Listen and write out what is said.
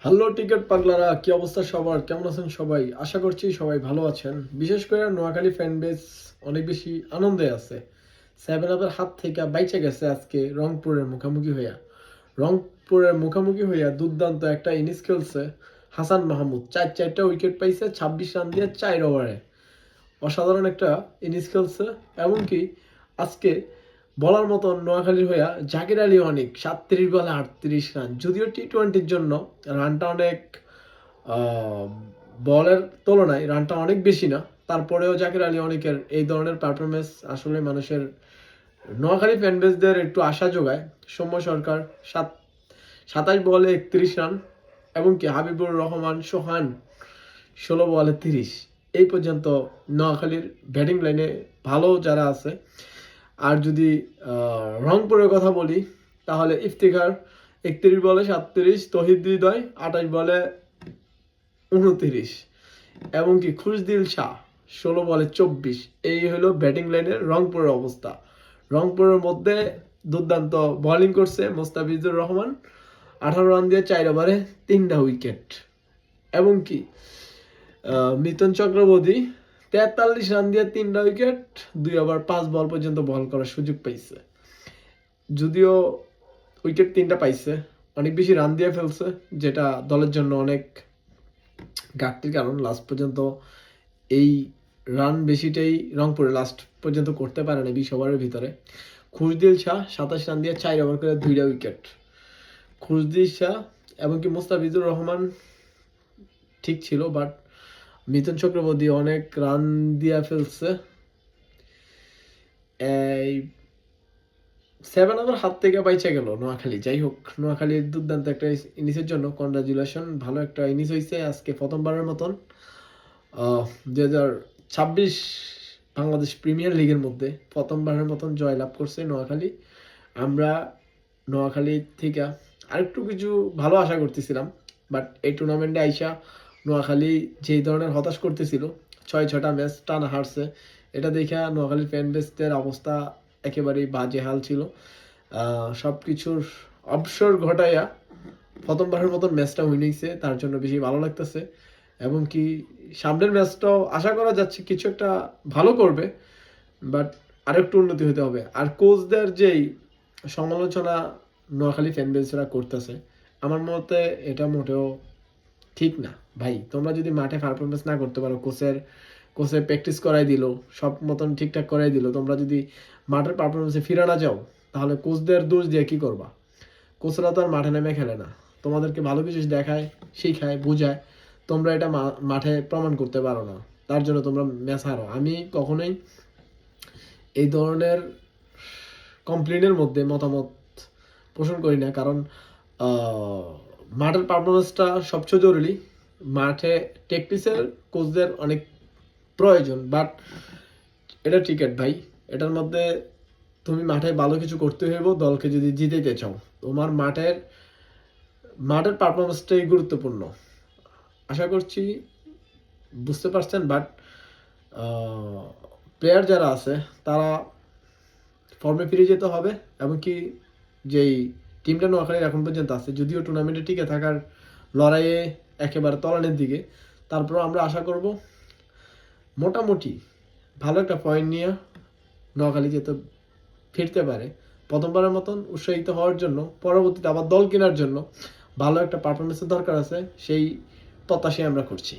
Hello ticket পাগলারা, কি অবস্থা সবার? কেমন আছেন সবাই? আশা করছি সবাই ভালো আছেন। বিশেষ করে নোয়াখালী ফ্যান বেস অনেক বেশি আনন্দে আছে। সেভেন আপের হাত থেকে বাইচে গেছে আজকে রংপুরের মুখোমুখি হইয়া দুর্দান্ত একটা ইনিংস খেলছে হাসান মাহমুদ। চারটা উইকেট পাইছে 26 রান দিয়ে 4 ওভারে। অসাধারণ একটা ইনিংস খেলছে। এমনকি আজকে বলার মতন নোয়াখালীর হইয়া জাকির আলী অনেক 37 বলে 38 রান। যদিও টি-20-র জন্য রানটা অনেক বলের তুলনায় রানটা অনেক বেশি না, তারপরেও জাকির আলী অনেকের এই ধরনের পারফরমেন্স আসলে মানুষের নোয়াখালী ফ্যানবেসদের একটু আশা যোগায়। সৌম্য সরকার 27 বলে 31 রান, এবং কি হাবিবুর রহমান সোহান 16 বলে 30। এই পর্যন্ত নোয়াখালীর ব্যাটিং লাইনে ভালো যারা আছে। আর যদি রংপুরের কথা বলি তাহলে ইফতিখার 31 বলে 37, তহিদ হৃদয় 28 বলে 29, এবং কি খুশদিল শাহ 16 বলে 24। এই হলো ব্যাটিং লাইনের রংপুরের অবস্থা। রংপুরের মধ্যে দুর্দান্ত বোলিং করছে মোস্তাফিজুর রহমান, 18 রান দিয়ে 4 ওভারে 3টা উইকেট, এবং কি মিথুন চক্রবর্তী 43 রান দিয়ে 3টা উইকেট, 2 ওভার 5 বল পর্যন্ত বল করার সুযোগ পাইছে। যদিও উইকেট 3টা পাইছে, অনেক বেশি রান দিয়ে ফেলছে, যেটা দলের জন্য অনেক ঘাটতির কারণ। লাস্ট পর্যন্ত এই রান বেশিটাই রংপুরে লাস্ট পর্যন্ত করতে পারে না 20 ওভারের ভিতরে। খুশদিল শাহ 27 রান দিয়ে 4 ওভার করে 2টা উইকেট। খুশদিল শাহ এবং কি মোস্তাফিজুর রহমান ঠিক ছিল, বাট মিথুন চক্রবর্তী অনেক রান দিয়ে ফেলছে। এই 7 ওভার হাত থেকে বাইচে গেল নোয়াখালী। যাই হোক, নোয়াখালীর দুর্দান্ত একটা ইনিংসের জন্য কনগ্রাচুলেশন। ভালো একটা ইনিংস হয়েছে আজকে প্রথমবারের মতন 2026 বাংলাদেশ প্রিমিয়ার লিগের মধ্যে প্রথমবারের মতন জয়লাভ করছে নোয়াখালী। আমরা নোয়াখালী থেকে আরেকটু কিছু ভালো আশা করতেছিলাম, বাট এই টুর্নামেন্টে আইসা নোয়াখালী যেই ধরনের হতাশ করতেছিল, 6টা ম্যাচ টানা হারছে, এটা দেখে নোয়াখালীর ফ্যান বেসদের অবস্থা একেবারেই বাজে হাল ছিল। সব কিছুর অবসর ঘটাইয়া প্রথমবারের মতন ম্যাচটা উইনিংসে, তার জন্য বেশি ভালো লাগতেছে। এবং কি সামনের ম্যাচটাও আশা করা যাচ্ছে কিছু একটা ভালো করবে, বাট আরেকটু উন্নতি হতে হবে। আর কোচদের যেই সমালোচনা নোয়াখালী ফ্যান বেসরা করতেছে, আমার মতে এটা মোটেও ঠিক না। ভাই, তোমরা যদি মাঠে পারফরমেন্স না করতে পারো, কোচে প্র্যাকটিস করাই দিল, সব মতন ঠিকঠাক করাই দিল, তোমরা যদি মাঠের পারফরমেন্সে ফিরে না যাও, তাহলে কোচদের দোষ দিয়ে কি করবা? কোচরা তো আর মাঠে নেমে খেলে না, তোমাদেরকে ভালো কিছু দেখায়, শিখায়, বুঝায়, তোমরা এটা মাঠে প্রমাণ করতে পারো না, তার জন্য তোমরা ম্যাচ হারো। আমি কখনোই এই ধরনের কমপ্লেনের মধ্যে মতামত পোষণ করি না, কারণ মাঠের পারফরমেন্সটা সবচেয়ে জরুরি। মাঠে টেকনিক্যাল কোচদের অনেক প্রয়োজন, বাট এটা ক্রিকেট ভাই, এটার মধ্যে তুমি মাঠে ভালো কিছু করতে হইব দলকে যদি জিতাইতে চাও। তোমার মাঠের পারফরমেন্সটাই গুরুত্বপূর্ণ। আশা করছি বুঝতে পারছেন। বাট প্লেয়ার যারা আছে তারা ফর্মে ফিরে যেতে হবে, এমনকি যেই টিমটা নোয়াখালীর এখন পর্যন্ত আছে, যদিও টুর্নামেন্টে টিকে থাকার লড়াইয়ে একেবারে তলানির দিকে, তারপর আমরা আশা করব মোটামুটি ভালো একটা পয়েন্ট নিয়ে নোয়াখালী যেতে ফিরতে পারে। প্রথমবারের মতন উৎসাহিত হওয়ার জন্য, পরবর্তীতে আবার দল কেনার জন্য ভালো একটা পারফরমেন্সের দরকার আছে, সেই প্রত্যাশাই আমরা করছি।